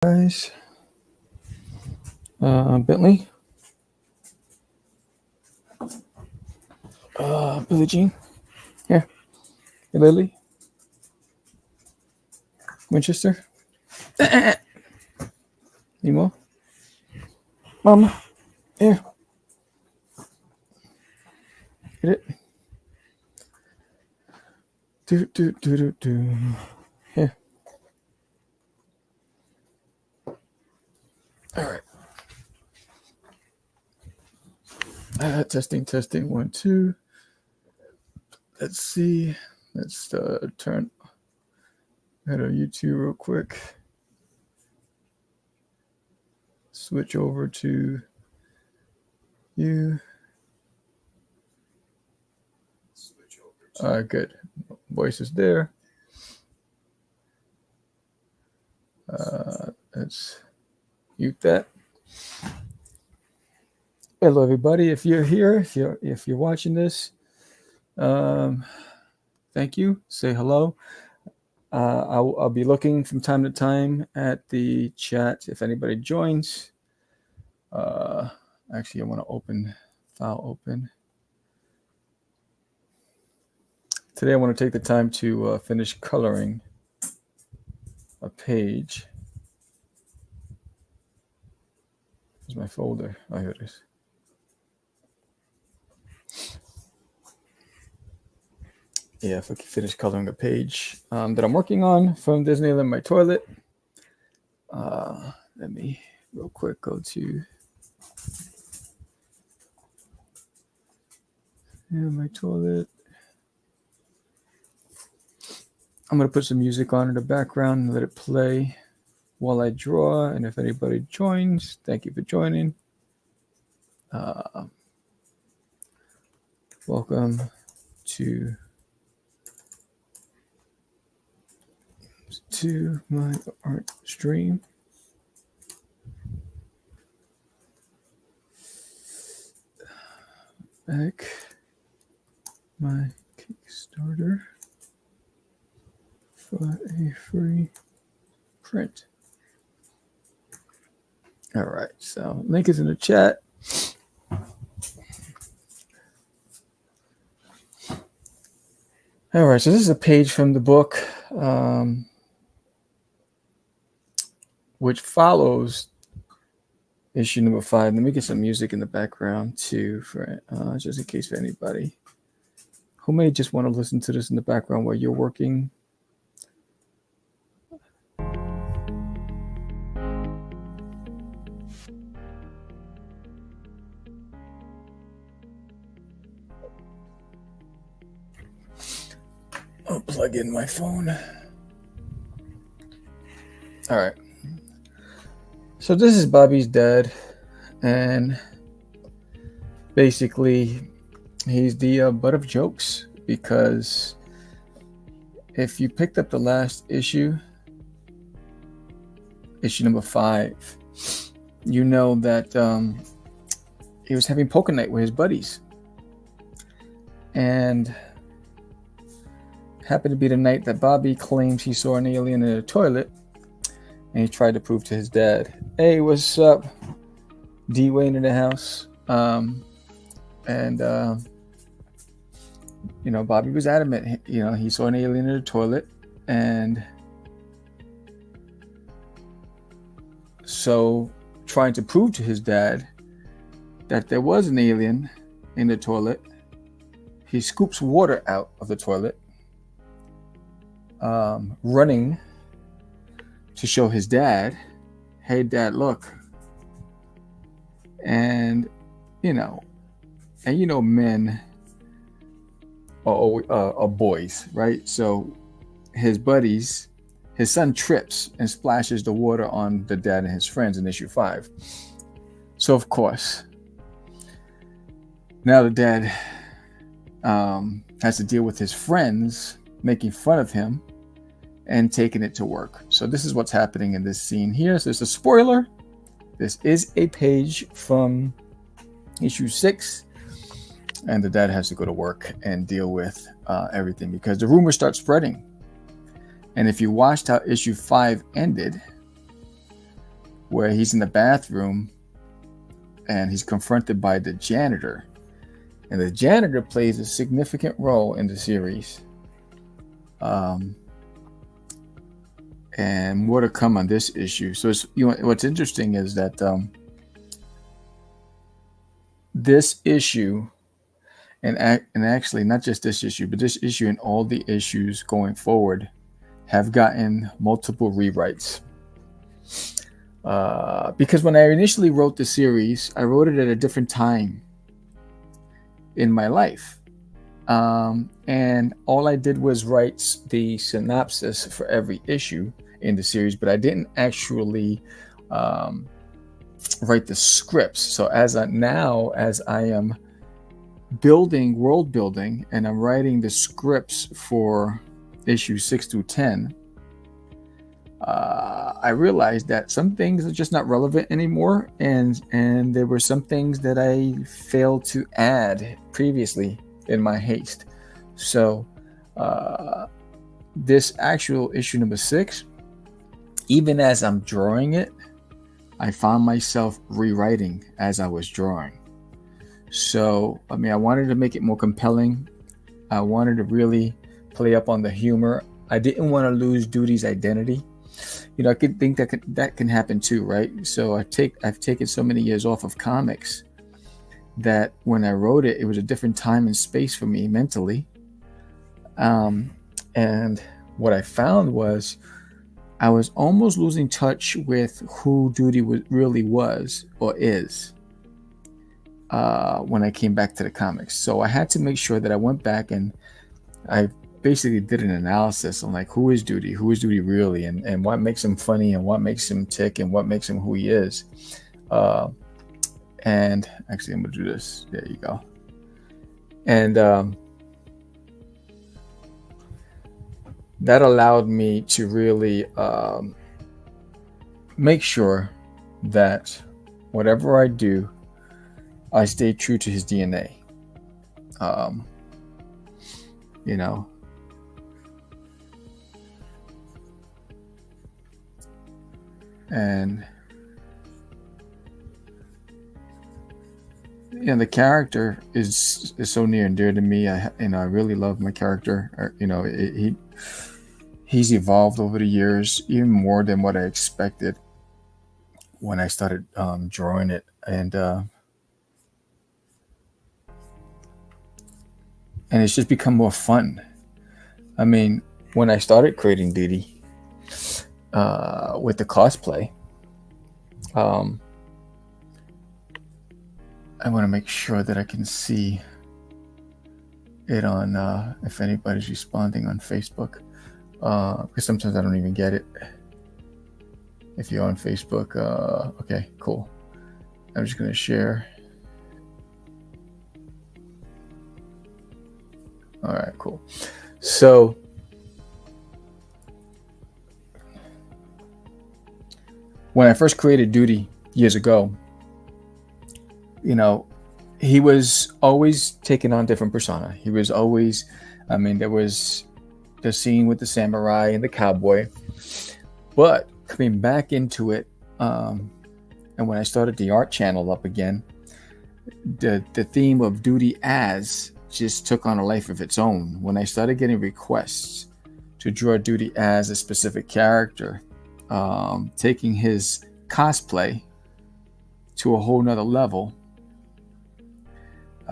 Guys, Bentley, Billie Jean, here, hey, Lily, Winchester, Nemo, Mama, here, get it, do, here, all right, testing, 1, 2, let's see, let's turn, head on YouTube real quick, switch over to you, good, voice is there, let's mute that. Hello, everybody. If you're here, if you're watching this, thank you. Say hello. I'll be looking from time to time at the chat if anybody joins. Actually, I want to file open. Today, I want to take the time to finish coloring a page. Where's my folder? Oh, here it is. Yeah, if I can finish coloring a page that I'm working on from Disneyland My Toilet. Let me real quick go to My Toilet. I'm going to put some music on in the background and let it play while I draw. And if anybody joins, thank you for joining. Welcome to my art stream. Back my Kickstarter for a free print. All right, so link is in the chat. All right, so this is a page from the book, which follows issue number 5. Let me get some music in the background too, for just in case for anybody who may just want to listen to this in the background while you're working. I'll plug in my phone. All right. So this is Bobby's dad, and basically he's the butt of jokes, because if you picked up the last issue number 5, you know that he was having poker night with his buddies, and happened to be the night that Bobby claims he saw an alien in a toilet, and he tried to prove to his dad, "Hey, what's up? D Wayne in the house." Bobby was adamant. He saw an alien in the toilet, and so trying to prove to his dad that there was an alien in the toilet, he scoops water out of the toilet, running to show his dad, "Hey, Dad, look." And men are boys, right? So his buddies, his son trips and splashes the water on the dad and his friends in issue 5. So of course, now the dad has to deal with his friends making fun of him and taking it to work. So this is what's happening in this scene here. So it's a spoiler. This is a page from issue 6, and the dad has to go to work and deal with everything, because the rumors start spreading. And if you watched how issue 5 ended, where he's in the bathroom and he's confronted by the janitor. And the janitor plays a significant role in the series. And more to come on this issue. So what's interesting is that this issue, and actually not just this issue, but this issue and all the issues going forward have gotten multiple rewrites. Because when I initially wrote the series, I wrote it at a different time in my life. And all I did was write the synopsis for every issue in the series, but I didn't actually write the scripts. So as I am building world building and I'm writing the scripts for issues 6 through 10, I realized that some things are just not relevant anymore, and there were some things that I failed to add previously in my haste. So this actual issue number 6, even as I'm drawing it, I found myself rewriting as I was drawing. So, I mean, I wanted to make it more compelling. I wanted to really play up on the humor. I didn't want to lose Duty's identity. You know, I could think that can happen too, right? So I've taken so many years off of comics that when I wrote it, it was a different time and space for me mentally. And what I found was I was almost losing touch with who Duty really was or is when I came back to the comics. So I had to make sure that I went back and I basically did an analysis on like, who is Duty really, and what makes him funny and what makes him tick and what makes him who he is. And actually I'm gonna do this. There you go. And that allowed me to really make sure that whatever I do, I stay true to his DNA. You know, and the character is so near and dear to me. I really love my character. He's evolved over the years, even more than what I expected when I started drawing it, and it's just become more fun. I mean, when I started creating Duty with the cosplay, I want to make sure that I can see it on if anybody's responding on Facebook, because sometimes I don't even get it. If you're on Facebook, okay, cool. I'm just going to share. All right, cool. So when I first created Duty years ago, he was always taking on different persona. He was always, there was the scene with the samurai and the cowboy, but coming back into it, and when I started the art channel up again, the theme of Duty as just took on a life of its own. When I started getting requests to draw Duty as a specific character, taking his cosplay to a whole nother level,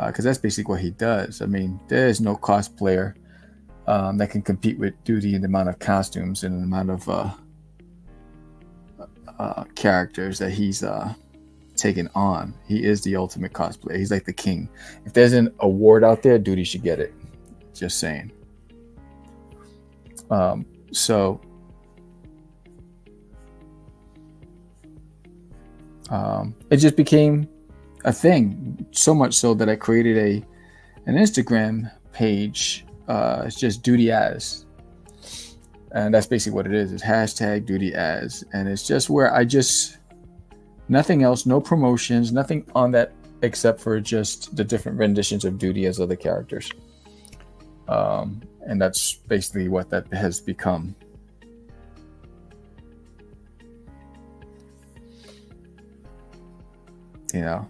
because that's basically what he does. I mean, there's no cosplayer that can compete with Duty in the amount of costumes and the amount of characters that he's taken on. He is the ultimate cosplayer. He's like the king. If there's an award out there, Duty should get it. Just saying. So it just became a thing, so much so that I created an Instagram page. It's just Duty as, and that's basically what it is. It's hashtag Duty as, and it's just where nothing else, no promotions, nothing on that except for just the different renditions of Duty as other characters. And that's basically what that has become. you know.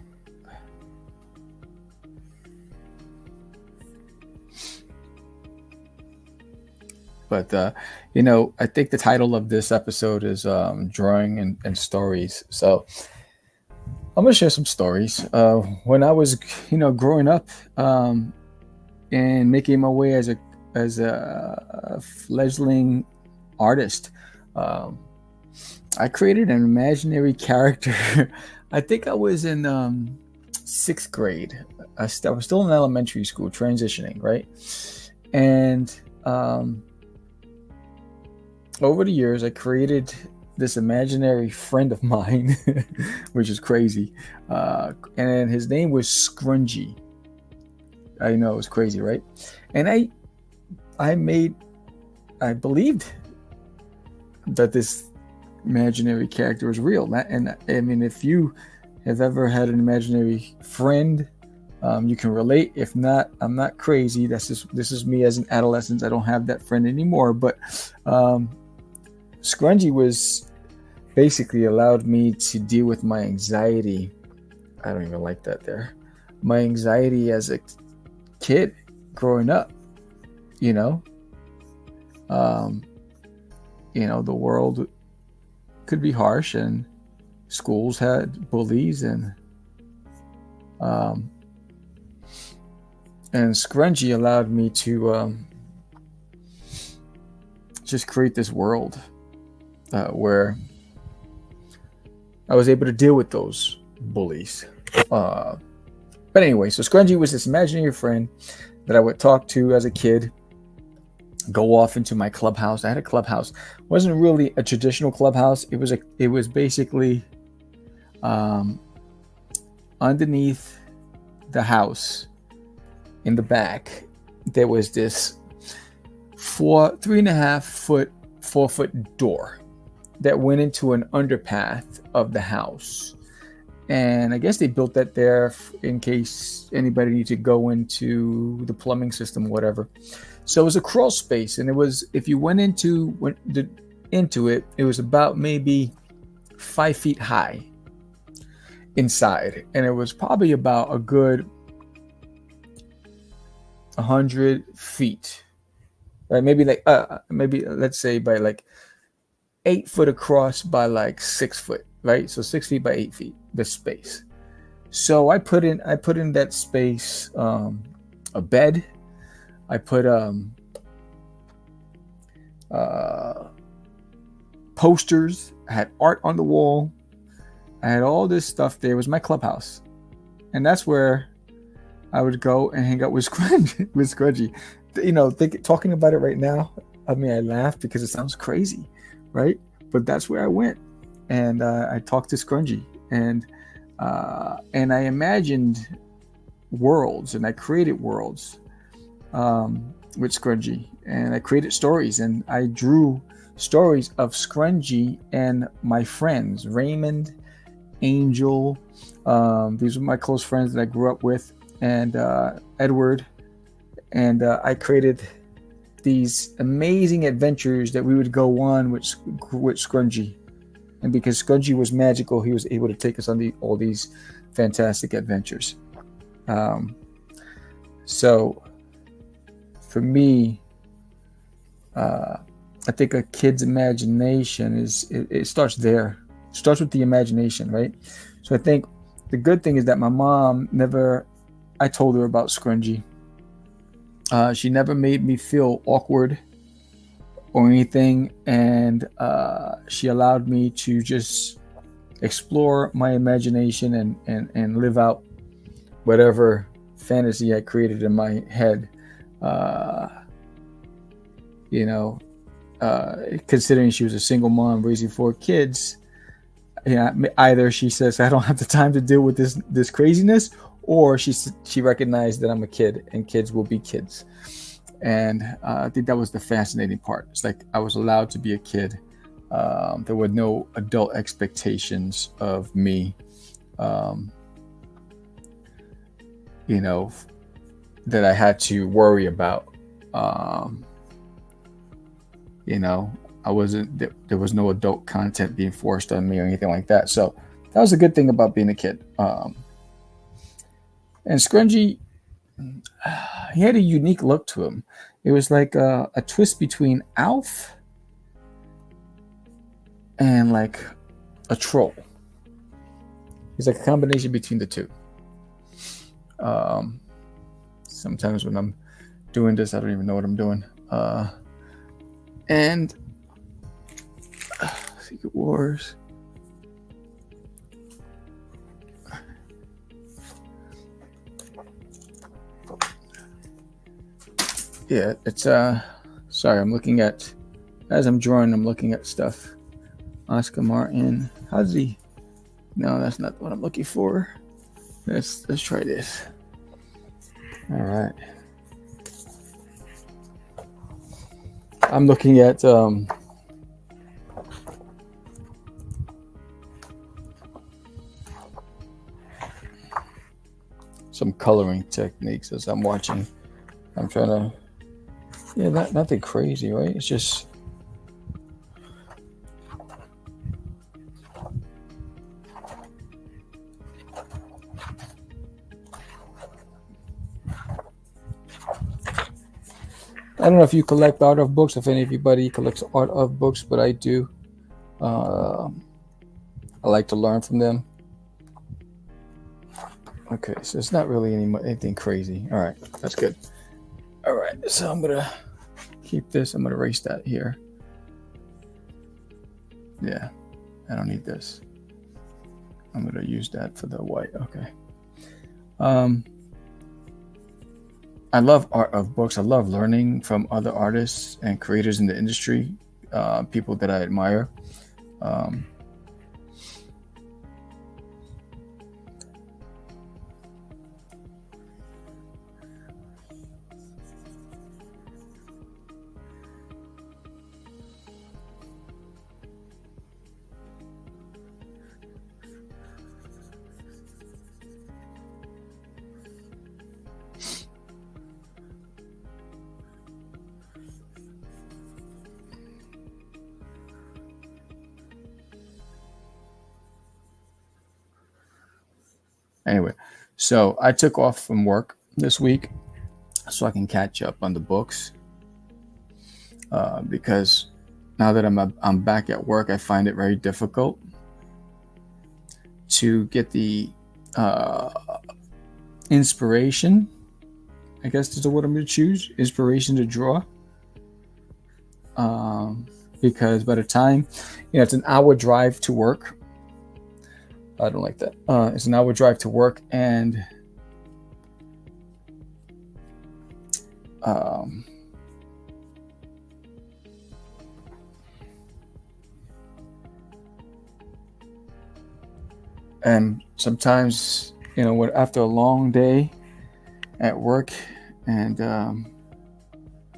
But I think the title of this episode is drawing and stories. So I'm gonna share some stories. When I was, growing up, and making my way as a fledgling artist, I created an imaginary character. I think I was in sixth grade. I was still in elementary school, transitioning, right? And over the years, I created this imaginary friend of mine, which is crazy. And his name was Scrungy. I know, it was crazy, right? And I believed that this imaginary character was real. And I mean, if you have ever had an imaginary friend, you can relate. If not, I'm not crazy. This is me as an adolescent. I don't have that friend anymore. But Scrungy was basically allowed me to deal with my anxiety. I don't even like that there. My anxiety as a kid growing up, the world could be harsh, and schools had bullies, and Scrungy allowed me to just create this world where I was able to deal with those bullies. But anyway, so Scrungy was this imaginary friend that I would talk to as a kid, go off into my clubhouse. I had a clubhouse. It wasn't really a traditional clubhouse. It was basically underneath the house in the back. There was this 3.5 foot, 4 foot door that went into an underpath of the house. And I guess they built that there in case anybody needed to go into the plumbing system or whatever. So it was a crawl space, and it was, if you went into it, it was about maybe 5 feet high inside, and it was probably about a good 100 feet, right? Maybe let's say by like 8 foot across by like 6 foot, right? So 6 feet by 8 feet, the space. So I put in that space a bed. I put posters. I had art on the wall. I had all this stuff there. It was my clubhouse, and that's where I would go and hang out with Scrungy. Talking about it right now, I mean, I laugh because it sounds crazy, right? But that's where I went, and I talked to Scrungy, and I imagined worlds, and I created worlds with Scrungy, and I created stories, and I drew stories of Scrungy and my friends, Raymond, Angel. These were my close friends that I grew up with, and Edward, and I created these amazing adventures that we would go on with Scrungy. And because Scrungy was magical, he was able to take us on all these fantastic adventures. So for me, I think a kid's imagination it starts there. It starts with the imagination, right? So I think the good thing is that my mom I told her about Scrungy. She never made me feel awkward or anything, and she allowed me to just explore my imagination and live out whatever fantasy I created in my head. Considering she was a single mom raising 4 kids, either she says I don't have the time to deal with this craziness, or she recognized that I'm a kid and kids will be kids. And I think that was the fascinating part. It's like I was allowed to be a kid. There were no adult expectations of me, that I had to worry about. I wasn't, there was no adult content being forced on me or anything like that. So That was a good thing about being a kid. And Scrungy, he had a unique look to him. It was like a twist between Alf and like a troll. He's like a combination between the two. Sometimes when I'm doing this, I don't even know what I'm doing. And Secret Wars. Yeah, it's sorry, I'm looking at, as I'm drawing, I'm looking at stuff. Oscar Martin. How's he? No, that's not what I'm looking for. Let's try this. All right. I'm looking at some coloring techniques as I'm watching. I'm trying to, yeah, nothing crazy, right? It's just I don't know if you collect art of books, if anybody collects art of books, but I do. I like to learn from them. Okay, so it's not really anything crazy. All right, that's good. All right, so I'm gonna keep this. I'm gonna erase that here. Yeah, I don't need this. I'm gonna use that for the white. Okay. I love art of books. I love learning from other artists and creators in the industry, people that I admire. Anyway, so I took off from work this week so I can catch up on the books because now that I'm back at work, I find it very difficult to get the inspiration. I guess is the word I'm going to choose. Inspiration to draw. Because by the time, it's an hour drive to work. I don't like that. It's an hour drive to work, and sometimes, after a long day at work and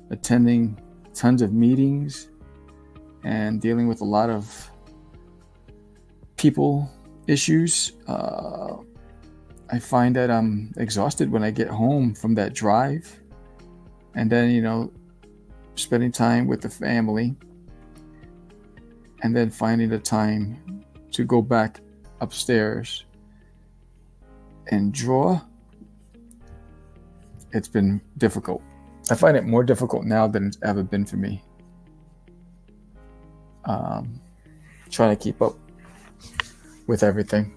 attending tons of meetings and dealing with a lot of people issues, I find that I'm exhausted when I get home from that drive, and then spending time with the family, and then finding the time to go back upstairs and draw. It's been difficult. I find it more difficult now than it's ever been for me. Trying to keep up with everything.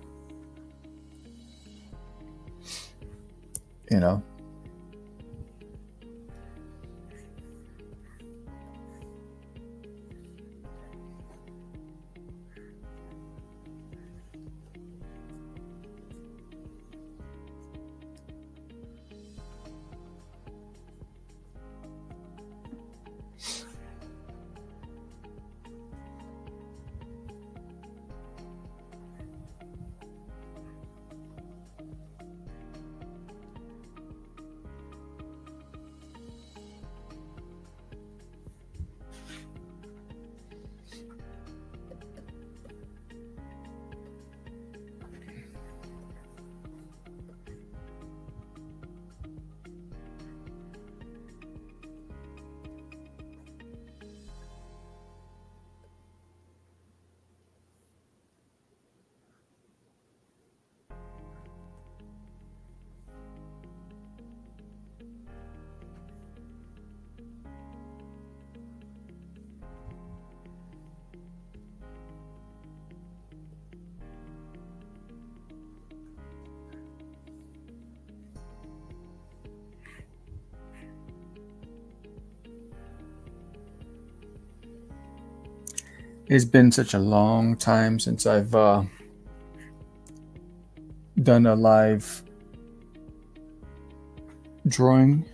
It's been such a long time since I've done a live drawing.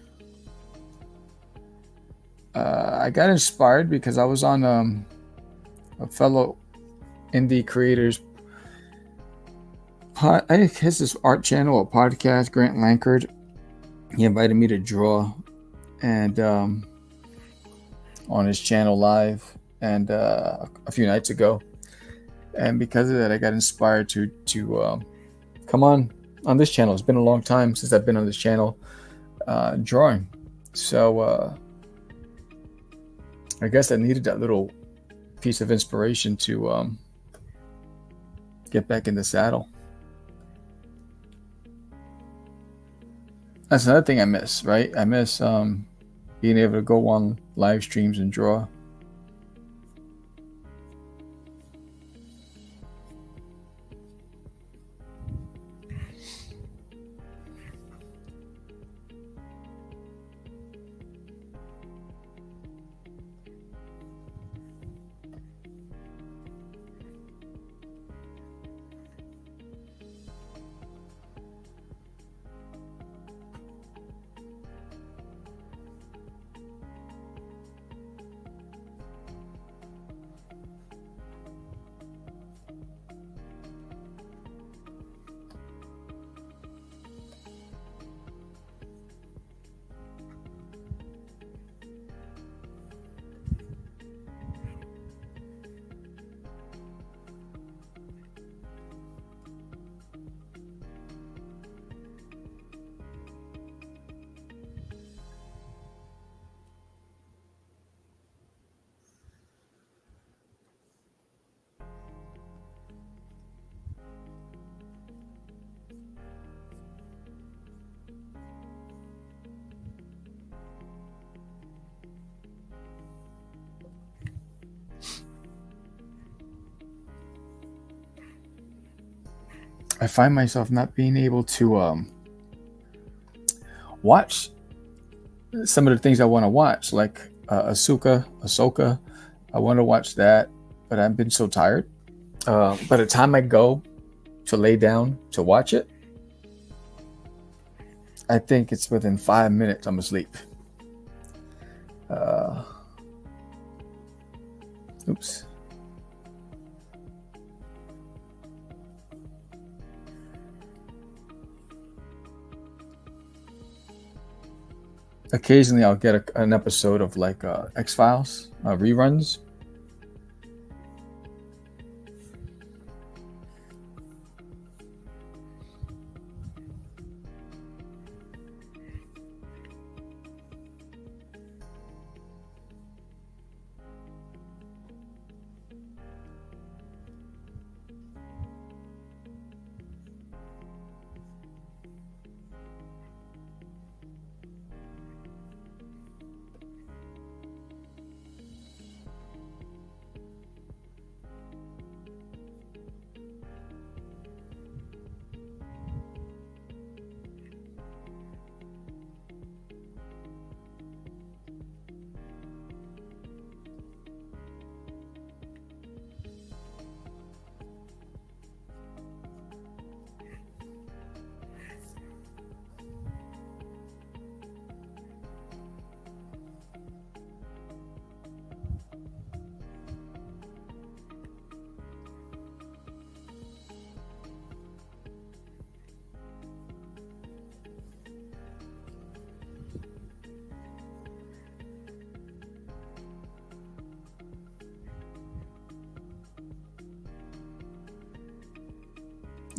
I got inspired because I was on a fellow indie creators. I guess this art channel, a podcast, Grant Lankard. He invited me to draw, and on his channel live, and a few nights ago, and because of that, I got inspired to come on this channel. It's been a long time since I've been on this channel drawing, so I guess I needed that little piece of inspiration to get back in the saddle. That's another thing I miss, right? I miss being able to go on live streams and draw. I find myself not being able to watch some of the things I want to watch, like Ahsoka. I want to watch that, but I've been so tired. By the time I go to lay down to watch it, I think it's within 5 minutes I'm asleep. Oops. Occasionally I'll get an episode of like X-Files reruns.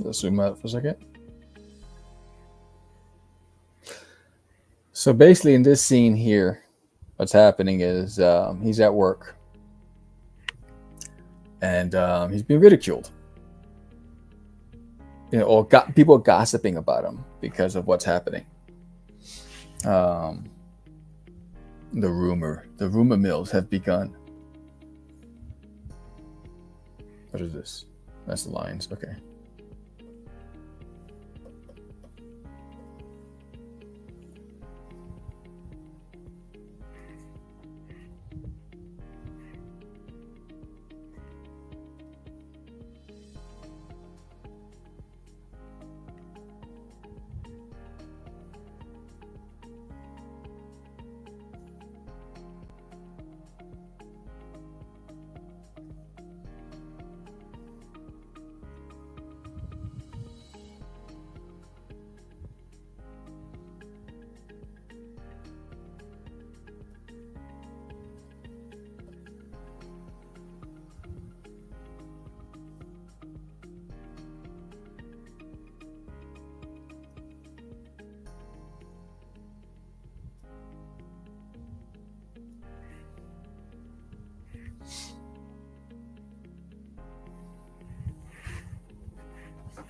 Let's zoom out for a second. So basically, in this scene here, what's happening is he's at work, and he's being ridiculed. Or people gossiping about him because of what's happening. The rumor mills have begun. What is this? That's the lines. Okay.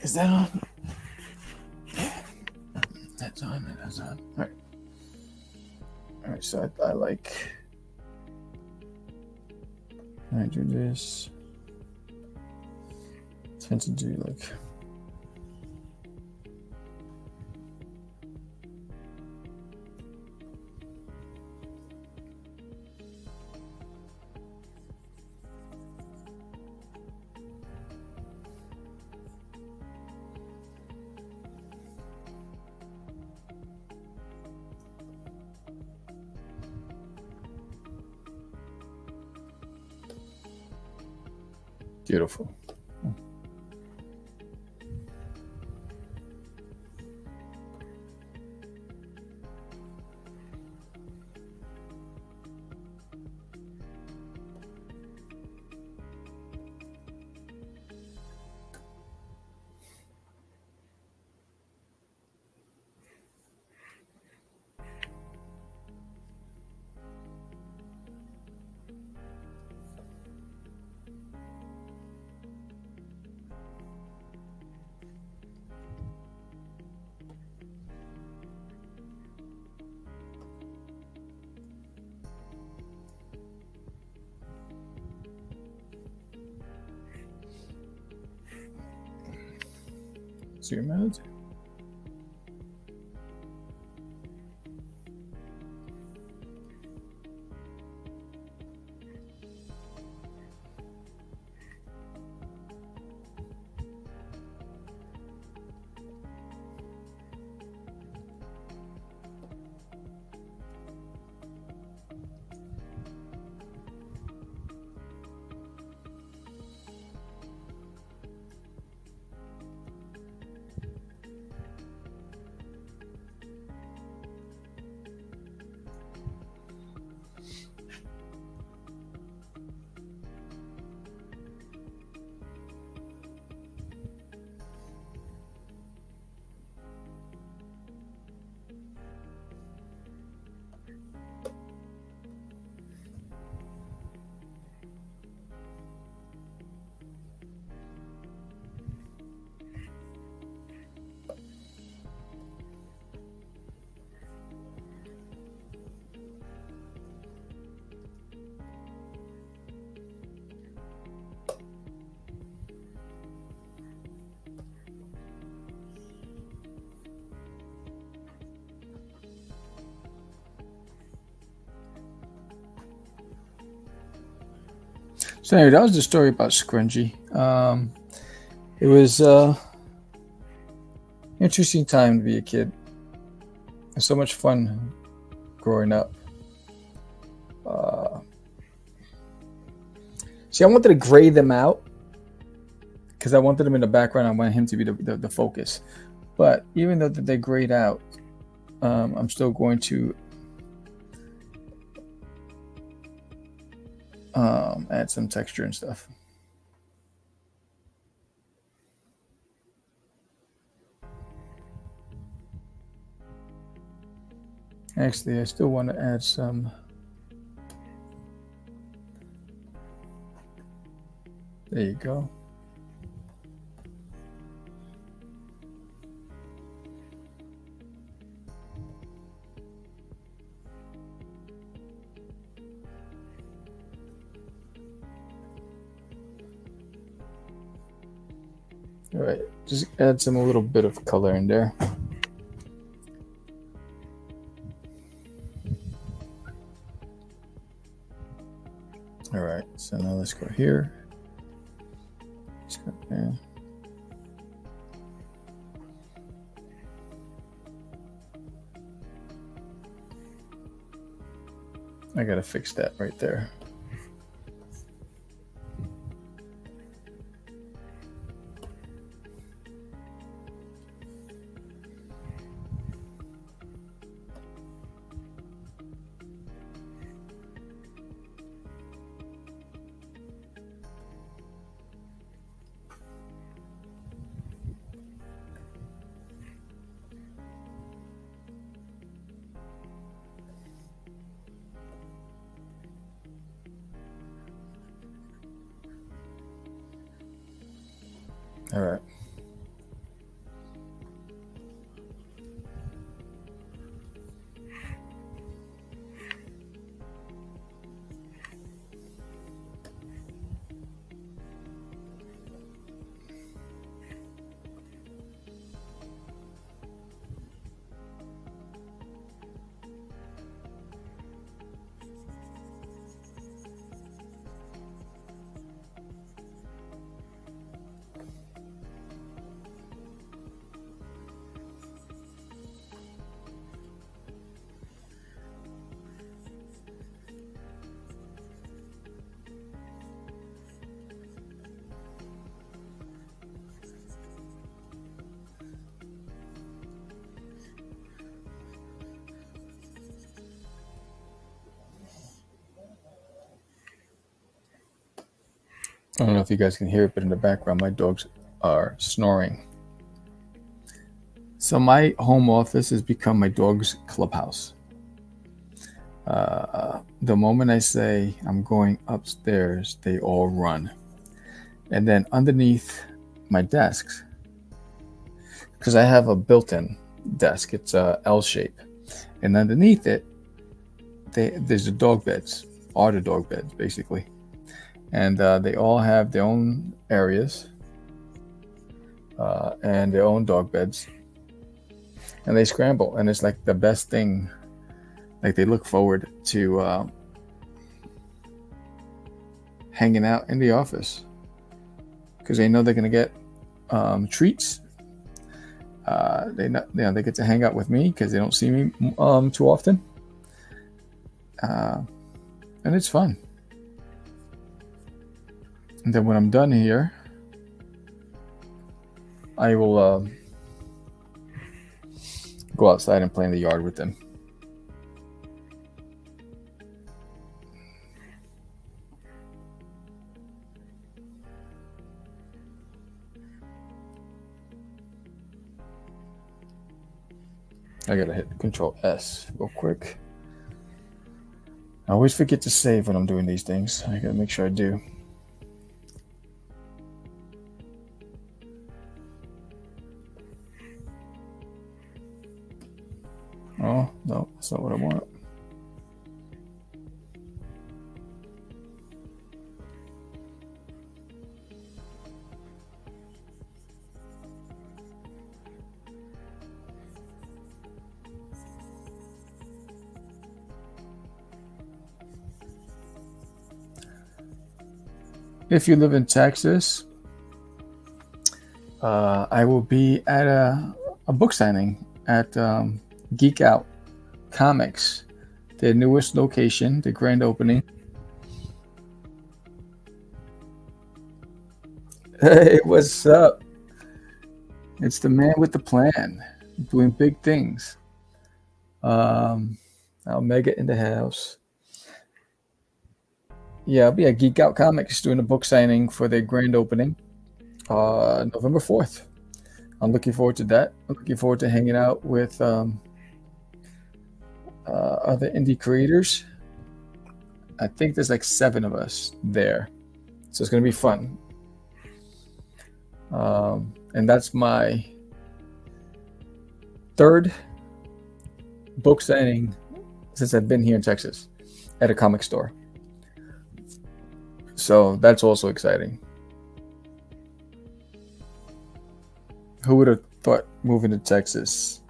Is that on? That's on. That's on. All right. All right. So I like. I do this. Tend to do like. Beautiful. Zoom out. So anyway, that was the story about Scrungy. It was interesting time to be a kid. It was so much fun growing up. See, I wanted to gray them out because I wanted them in the background. I wanted him to be the focus. But even though that they grayed out, I'm still going to add some texture and stuff. Actually, I still want to add some. There you go. All right, just add a little bit of color in there. All right, so now let's go here. Let's go there. I gotta fix that right there. All right. I don't know if you guys can hear it, but in the background, my dogs are snoring. So my home office has become my dog's clubhouse. The moment I say I'm going upstairs, they all run. And then underneath my desks, because I have a built-in desk, it's a L shape, and underneath it, there's the dog beds, are the dog beds basically, and they all have their own areas and their own dog beds, and they scramble, and it's like the best thing. Like they look forward to hanging out in the office because they know they're gonna get treats. They get to hang out with me because they don't see me too often, and it's fun. And then when I'm done here, I will go outside and play in the yard with them. I gotta hit Control S real quick. I always forget to save when I'm doing these things. I gotta make sure I do. Oh, no, that's not what I want. If you live in Texas, I will be at a book signing at Geek Out Comics, their newest location, the grand opening. Hey, what's up? It's the man with the plan, doing big things. Mega in the house. Yeah, I'll be at Geek Out Comics doing a book signing for their grand opening, November 4th. I'm looking forward to that. I'm looking forward to hanging out with other indie creators. I think there's like 7 of us there, so it's going to be fun. And that's my 3rd book signing since I've been here in Texas at a comic store. So that's also exciting. Who would have thought moving to Texas,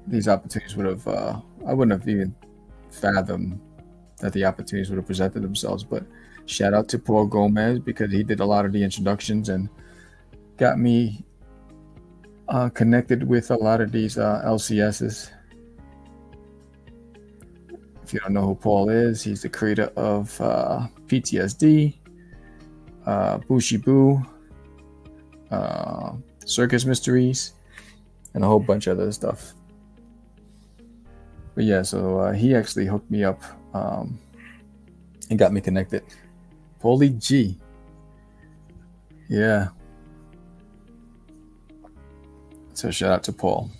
these opportunities would have, I wouldn't have even fathomed that the opportunities would have presented themselves. But shout out to Paul Gomez because he did a lot of the introductions and got me connected with a lot of these LCSs. If you don't know who Paul is, he's the creator of PTSD, Bushibu, Circus Mysteries, and a whole bunch of other stuff. But yeah, so he actually hooked me up and got me connected. Paulie G. Yeah. So shout out to Paul.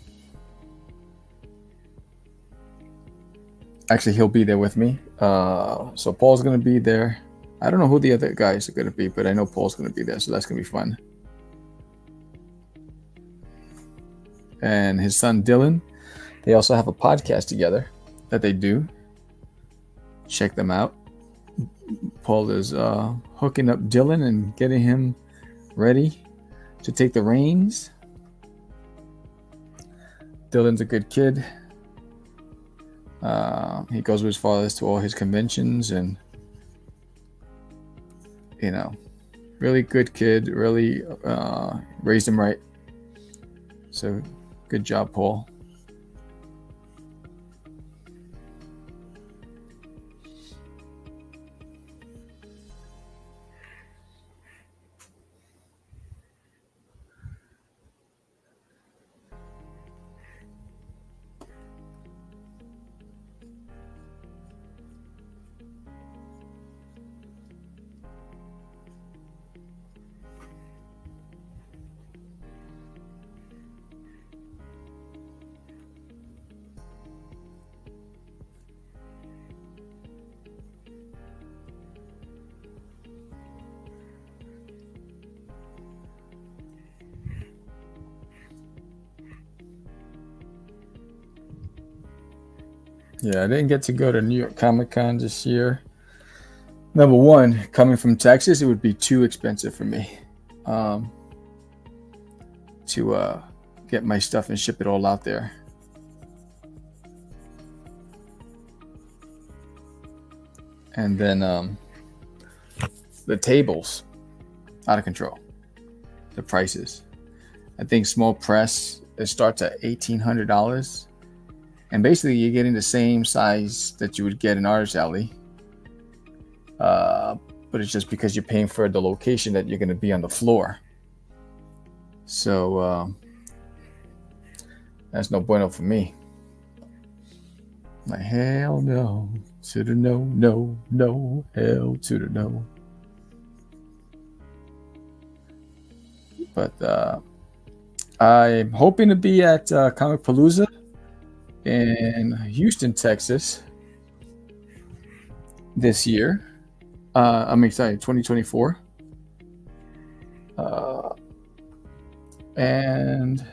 Actually, he'll be there with me. So Paul's going to be there. I don't know who the other guys are going to be, but I know Paul's going to be there, so that's going to be fun. And his son Dylan, they also have a podcast together that they do. Check them out. Paul is hooking up Dylan and getting him ready to take the reins. Dylan's a good kid. He goes with his fathers to all his conventions and, you know, really good kid, really raised him right. So good job, Paul. Yeah, I didn't get to go to New York Comic Con this year. Number one, coming from Texas, it would be too expensive for me um, to get my stuff and ship it all out there. And then the tables, out of control. The prices. I think small press, it starts at $1,800. And basically, you're getting the same size that you would get in Artist Alley. But it's just because you're paying for the location that you're going to be on the floor. So that's no bueno for me. Like, hell no to the no, no, no, hell to the no. But I'm hoping to be at Comicpalooza in Houston, Texas this year. I'm excited, 2024. And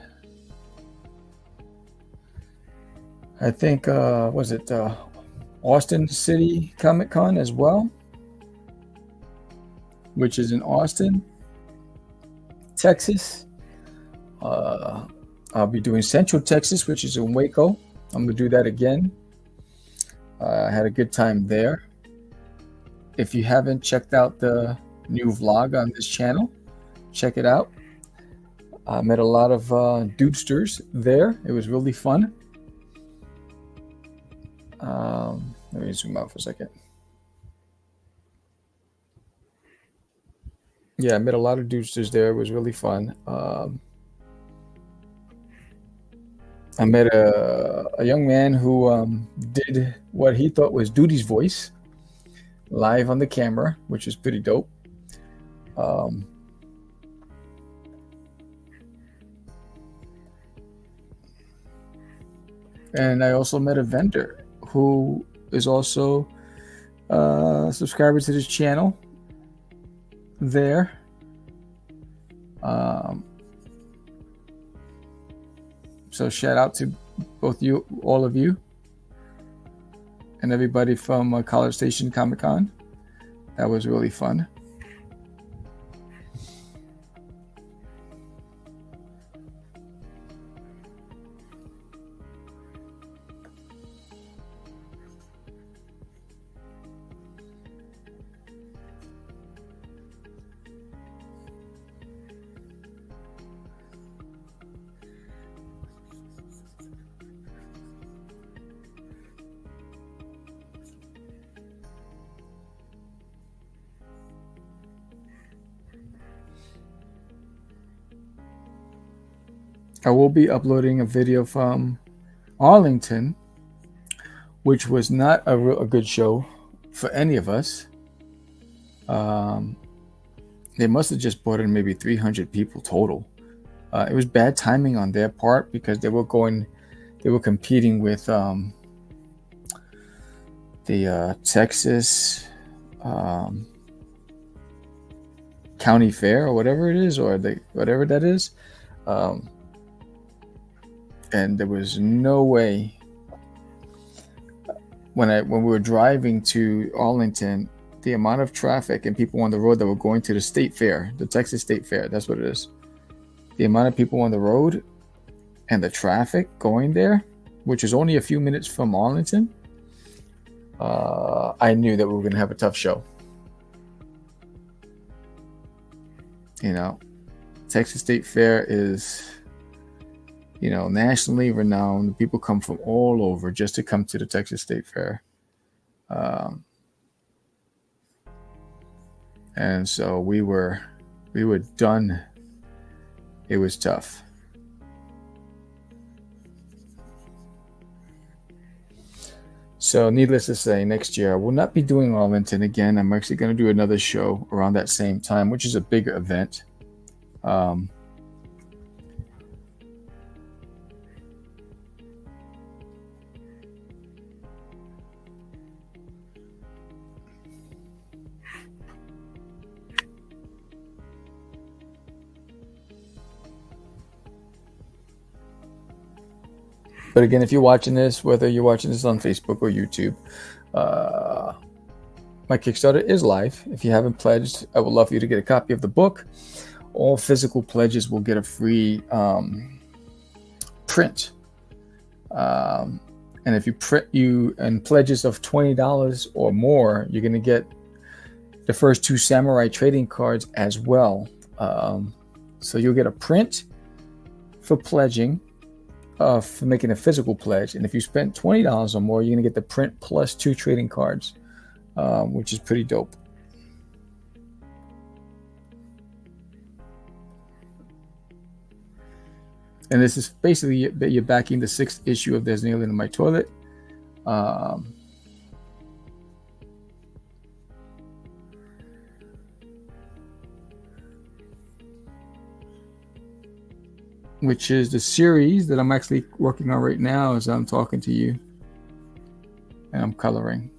I think, was it Austin City Comic Con as well, which is in Austin, Texas. I'll be doing Central Texas, which is in Waco. I'm going to do that again. I had a good time there. If you haven't checked out the new vlog on this channel, check it out. I met a lot of dudesters there. It was really fun. Let me zoom out for a second. Yeah, I met a lot of dudesters there. It was really fun. I met a young man who did what he thought was Duty's voice live on the camera, which is pretty dope. And I also met a vendor who is also a subscriber to this channel there. So shout out to both you, all of you, and everybody from College Station Comic Con. That was really fun. I will be uploading a video from Arlington, which was not a good show for any of us. They must have just brought in maybe 300 people total. It was bad timing on their part because they were competing with the Texas County Fair or whatever it is, or whatever that is. And there was no way when we were driving to Arlington, the amount of traffic and people on the road that were going to the state fair, the Texas State Fair, that's what it is. The amount of people on the road and the traffic going there, which is only a few minutes from Arlington, I knew that we were going to have a tough show. You know, Texas State Fair is, nationally renowned. People come from all over just to come to the Texas State Fair. And so we were done. It was tough. So needless to say, next year I will not be doing Arlington again. I'm actually going to do another show around that same time, which is a bigger event. But again, if you're watching this, whether you're watching this on Facebook or YouTube, my Kickstarter is live. If you haven't pledged, I would love for you to get a copy of the book. All physical pledges will get a free print. And if you pledges of $20 or more, you're going to get the first 2 Samurai trading cards as well. So you'll get a print for pledging, for making a physical pledge. And if you spend $20 or more, you're going to get the print plus 2 trading cards, which is pretty dope. And this is basically you're backing the 6th issue of There's an Alien in My Toilet. Which is the series that I'm actually working on right now as I'm talking to you. And I'm coloring.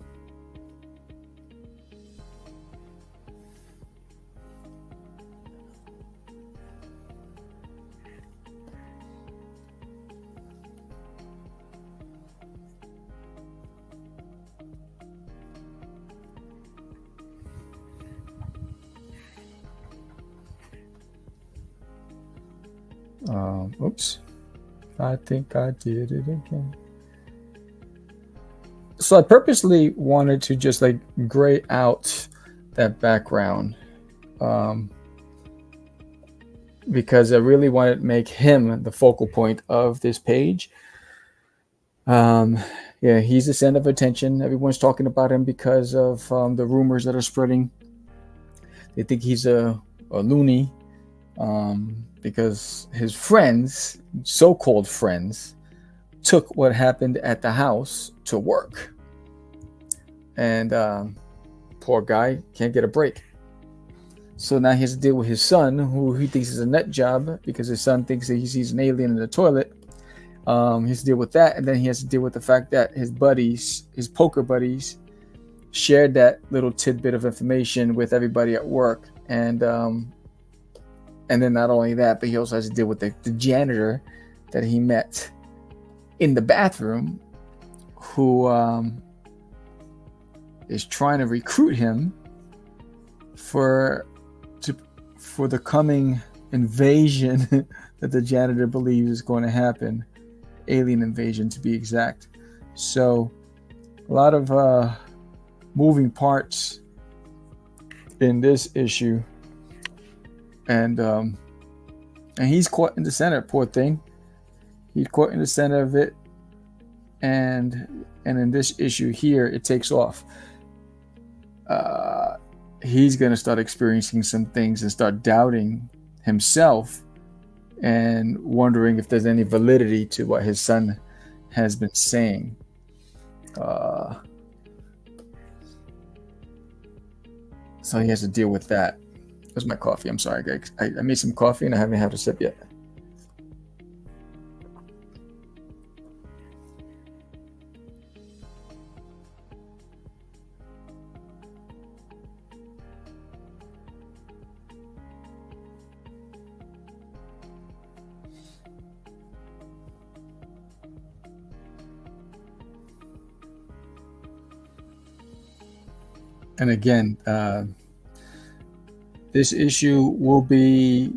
Oops. I think I did it again. So I purposely wanted to just like gray out that background, because I really wanted to make him the focal point of this page. Yeah, he's the center of attention. Everyone's talking about him because of the rumors that are spreading. They think he's a loony, because his friends, so-called friends, took what happened at the house to work. And poor guy can't get a break. So now he has to deal with his son, who he thinks is a nut job because his son thinks that he sees an alien in the toilet. He has to deal with that, and then he has to deal with the fact that his buddies, his poker buddies, shared that little tidbit of information with everybody at work. And then not only that, but he also has to deal with the janitor that he met in the bathroom, who is trying to recruit him for the coming invasion that the janitor believes is going to happen, alien invasion to be exact. So a lot of moving parts in this issue. And he's caught in the center, poor thing. He's caught in the center of it. And in this issue here, it takes off. He's going to start experiencing some things and start doubting himself and wondering if there's any validity to what his son has been saying. So he has to deal with that. Where's my coffee? I'm sorry, guys. I made some coffee and I haven't had a sip yet. And again, this issue will be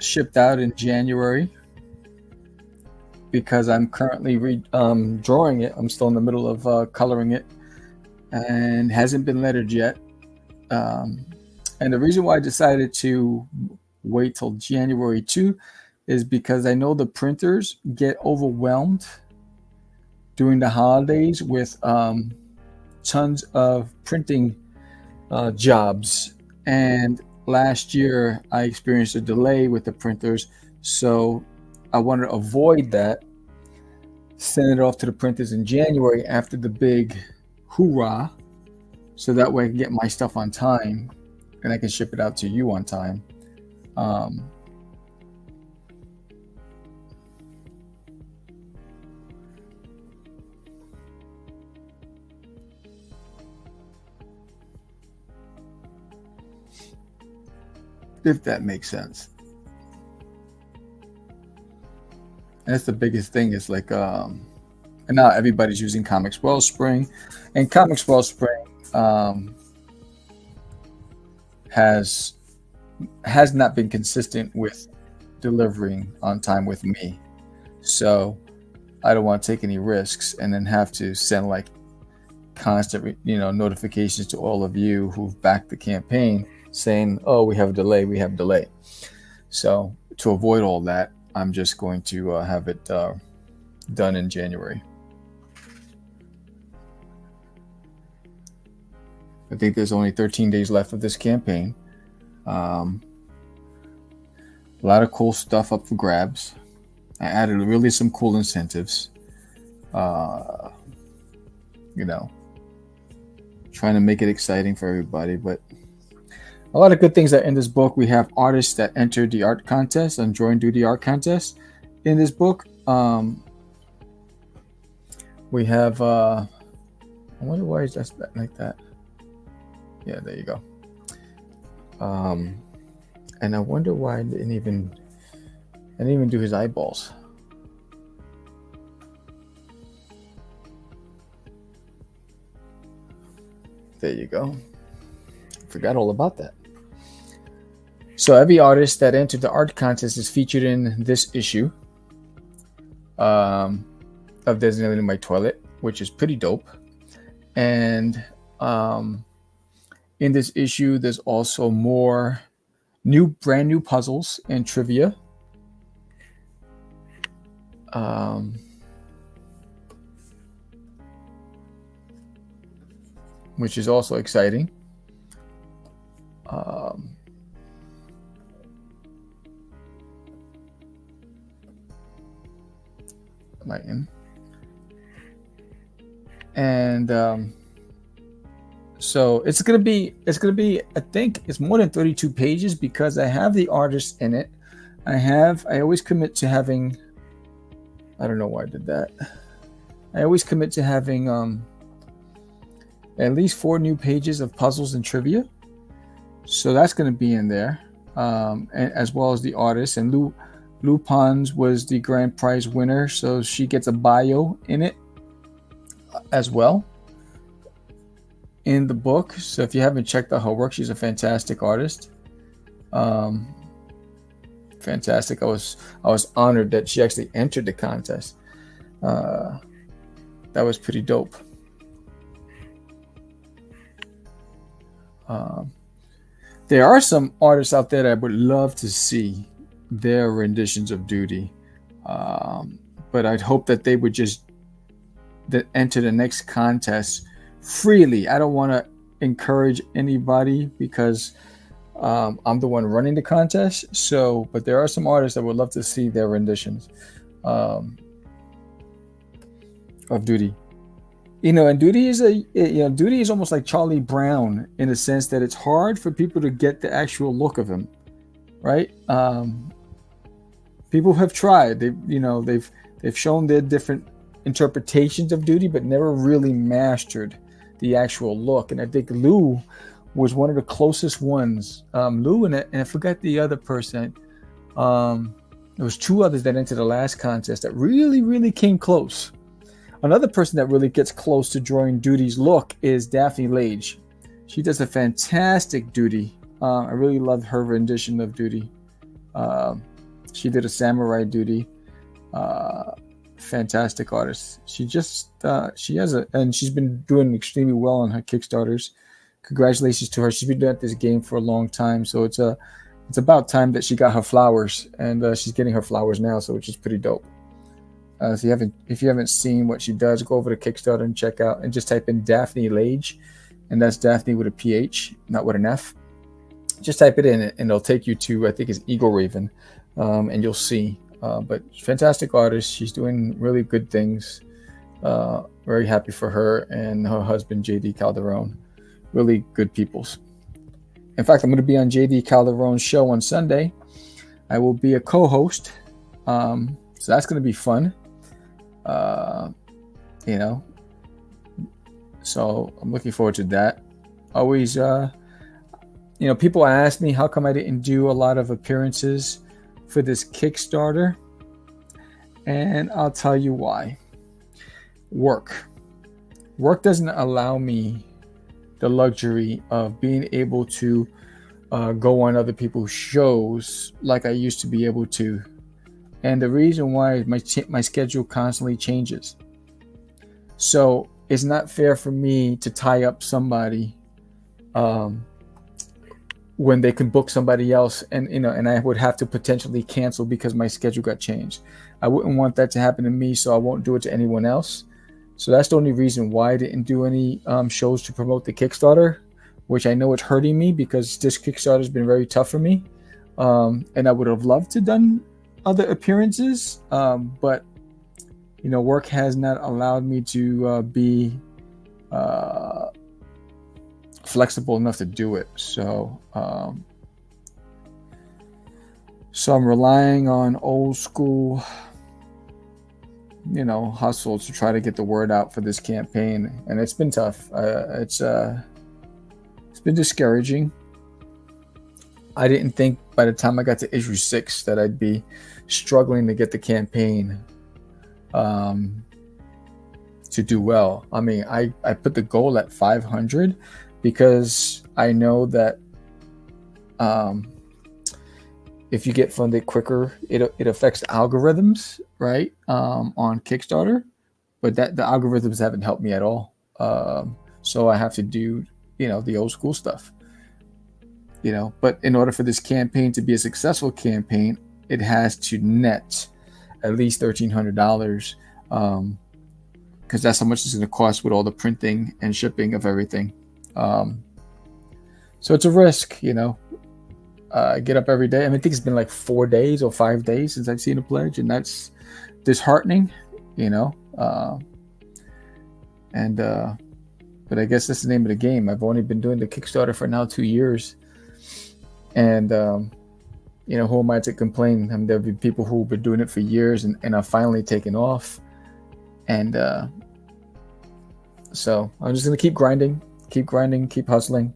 shipped out in January because I'm currently drawing it. I'm still in the middle of coloring it and hasn't been lettered yet. And the reason why I decided to wait till January 2 is because I know the printers get overwhelmed during the holidays with tons of printing jobs. And last year I experienced a delay with the printers, so I wanted to avoid that, send it off to the printers in January after the big hoorah, so that way I can get my stuff on time and I can ship it out to you on time. If that makes sense. And that's the biggest thing, is like And now everybody's using Comics Wellspring, and Comics Wellspring has not been consistent with delivering on time with me. So I don't want to take any risks and then have to send like constant, notifications to all of you who've backed the campaign saying, "Oh, we have a delay. We have a delay." So to avoid all that, I'm just going to have it done in January. I think there's only 13 days left of this campaign. A lot of cool stuff up for grabs. I added really some cool incentives. Trying to make it exciting for everybody, but a lot of good things are in this book. We have artists that entered the art contest and Drawing Duty art contest in this book. We have I wonder why is that like that. Yeah, there you go. And I wonder why I didn't even do his eyeballs. There you go. Forgot all about that. So every artist that entered the art contest is featured in this issue of Designated My Toilet, which is pretty dope. And in this issue, there's also more brand new puzzles and trivia. Which is also exciting. Lighten. And so it's gonna be I think it's more than 32 pages because I have the artist in it. I always commit to having, I don't know why I did that. I always commit to having at least 4 new pages of puzzles and trivia. So that's going to be in there, and as well as the artist. And Lou Pons was the grand prize winner, so she gets a bio in it as well in the book. So if you haven't checked out her work, she's a fantastic artist. Fantastic. I was honored that she actually entered the contest. That was pretty dope. There are some artists out there that I would love to see their renditions of Duty, but I'd hope that they would just enter the next contest freely. I don't want to encourage anybody because I'm the one running the contest. So, but there are some artists that would love to see their renditions of Duty. And Duty is Duty is almost like Charlie Brown in a sense that it's hard for people to get the actual look of him, right? People have tried. They've shown their different interpretations of Duty, but never really mastered the actual look. And I think Lou was one of the closest ones. Lou and I forgot the other person. There was 2 others that entered the last contest that really, really came close. Another person that really gets close to drawing Duty's look is Daphne Lage. She does a fantastic Duty. I really love her rendition of Duty. She did a samurai Duty. Fantastic artist. She's been doing extremely well on her Kickstarters. Congratulations to her. She's been doing this game for a long time, so it's about time that she got her flowers, and she's getting her flowers now, so which is pretty dope. So if you haven't seen what she does, go over to Kickstarter and check out, and just type in Daphne Lage, and that's Daphne with a PH, not with an F. Just type it in, and it'll take you to, I think it's Eagle Raven, and you'll see. But fantastic artist. She's doing really good things. Very happy for her and her husband, JD Calderon. Really good peoples. In fact, I'm going to be on JD Calderon's show on Sunday. I will be a co-host. So that's going to be fun. So I'm looking forward to that. Always, people ask me how come I didn't do a lot of appearances for this Kickstarter, and I'll tell you why. work. Work doesn't allow me the luxury of being able to go on other people's shows like I used to be able to. And the reason why is my schedule constantly changes. So it's not fair for me to tie up somebody when they can book somebody else, and I would have to potentially cancel because my schedule got changed. I wouldn't want that to happen to me, so I won't do it to anyone else. So that's the only reason why I didn't do any shows to promote the Kickstarter, which I know it's hurting me because this Kickstarter has been very tough for me. And I would have loved to done other appearances, but work has not allowed me to be flexible enough to do it. So I'm relying on old school hustle to try to get the word out for this campaign, and it's been tough. It's been discouraging. I didn't think by the time I got to issue 6 that I'd be struggling to get the campaign to do well. I mean, I put the goal at 500 because I know that if you get funded quicker, it affects algorithms, right, on Kickstarter, but the algorithms haven't helped me at all. So I have to do, the old school stuff, but in order for this campaign to be a successful campaign, it has to net at least $1,300, because that's how much it's going to cost with all the printing and shipping of everything. So it's a risk, I get up every day. I think it's been like 4 days or 5 days since I've seen a pledge, and that's disheartening, but I guess that's the name of the game. I've only been doing the Kickstarter for now 2 years, and who am I to complain? I mean, there'll be people who've been doing it for years and are finally taking off, and so I'm just gonna keep grinding, keep hustling,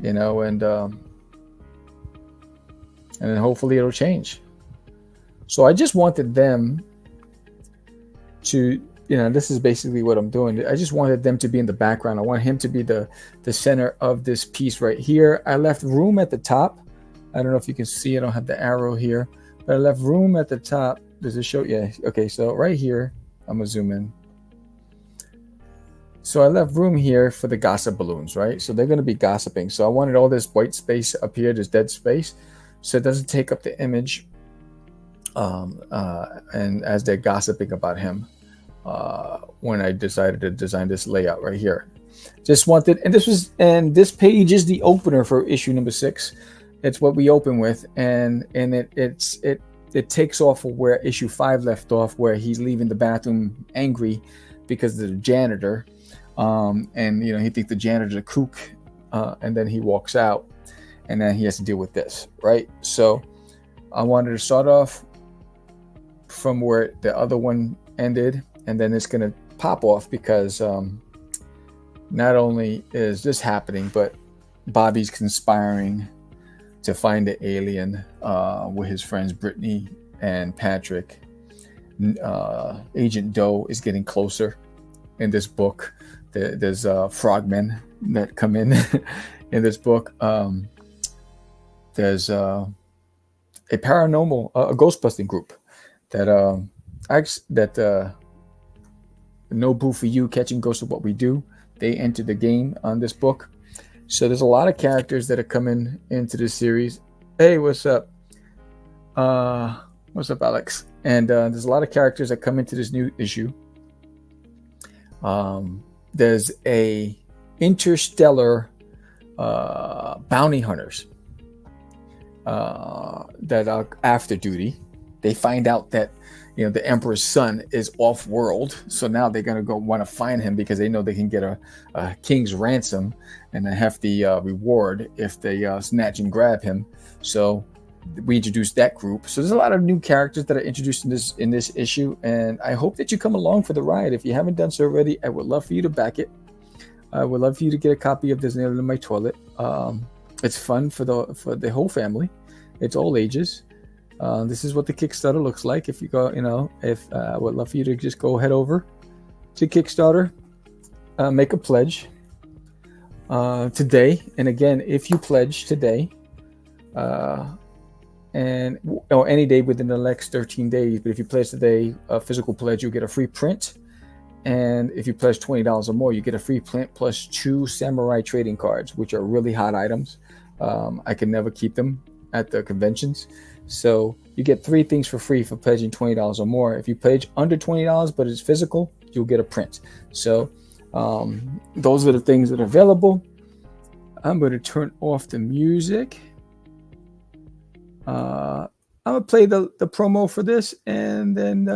and then hopefully it'll change. So I just wanted them to, this is basically what I'm doing. I just wanted them to be in the background. I want him to be the center of this piece right here. I left room at the top. I don't know if you can see, I don't have the arrow here, but I left room at the top. Does it show? Yeah. Okay. So right here, I'm gonna zoom in. So I left room here for the gossip balloons, right? So they're going to be gossiping. So I wanted all this white space up here, this dead space, so it doesn't take up the image. And as they're gossiping about him, when I decided to design this layout right here, just wanted, and this page is the opener for issue number 6. It's what we open with, and it takes off of where issue 5 left off, where he's leaving the bathroom angry because of the janitor. And he thinks the janitor's a kook, and then he walks out, and then he has to deal with this, right? So I wanted to start off from where the other one ended, and then it's going to pop off because not only is this happening, but Bobby's conspiring to find the alien with his friends Brittany and Patrick. Agent Doe is getting closer in this book. There's frogmen that come in in this book. There's a paranormal, a ghost busting group that No Boo For You, Catching Ghosts of What We Do. They entered the game on this book. So there's a lot of characters that are coming into this series. Hey, what's up? What's up, Alex? And there's a lot of characters that come into this new issue. There's a interstellar bounty hunters that are after duty. They find out that the Emperor's son is off world, so now they're gonna go want to find him because they know they can get a king's ransom and a hefty reward if they snatch and grab him. So we introduced that group. So there's a lot of new characters that are introduced in this issue, and I hope that you come along for the ride. If you haven't done so already, I would love for you to back it. I would love for you to get a copy of There's Nailed in My Toilet. It's fun for the whole family. It's all ages. This is what the Kickstarter looks like. If you go, I would love for you to just go head over to Kickstarter, make a pledge today. And again, if you pledge today, or any day within the next 13 days, but if you pledge today, a physical pledge, you'll get a free print. And if you pledge $20 or more, you get a free print plus 2 samurai trading cards, which are really hot items. I can never keep them at the conventions. So you get 3 things for free for pledging $20 or more. If you pledge under $20, but it's physical, you'll get a print. So those are the things that are available. I'm going to turn off the music. I'm going to play the promo for this, and then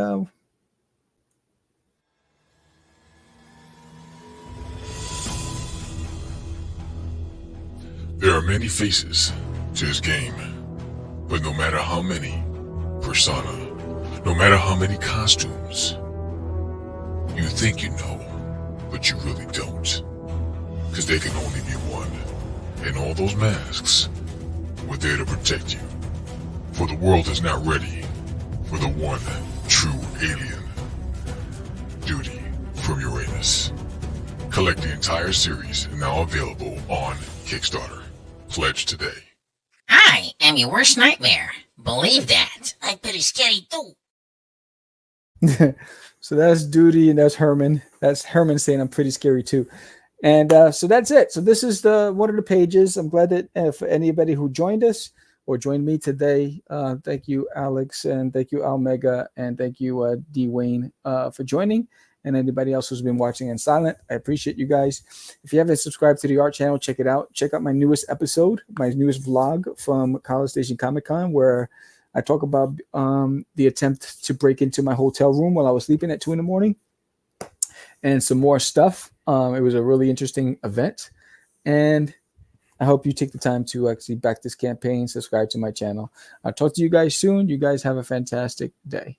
there are many faces to this game, but no matter how many persona, no matter how many costumes, you think you know, but you really don't, because they can only be one, and all those masks were there to protect you, for the world is not ready for the one true alien. Duty from Uranus. Collect the entire series, now available on Kickstarter. Pledge today. I am your worst nightmare. Believe that. I'm pretty scary too. So that's Duty, and that's Herman. That's Herman saying I'm pretty scary too. And so that's it. So this is one of the pages. I'm glad that for anybody who joined us or joined me today, thank you, Alex, and thank you, Almega, and thank you, D. Wayne, for joining. And anybody else who's been watching in silent, I appreciate you guys. If you haven't subscribed to the art channel, check it out. Check out my newest episode, my newest vlog from College Station Comic Con, where I talk about the attempt to break into my hotel room while I was sleeping at 2 a.m. and some more stuff. It was a really interesting event. And I hope you take the time to actually back this campaign, subscribe to my channel. I'll talk to you guys soon. You guys have a fantastic day.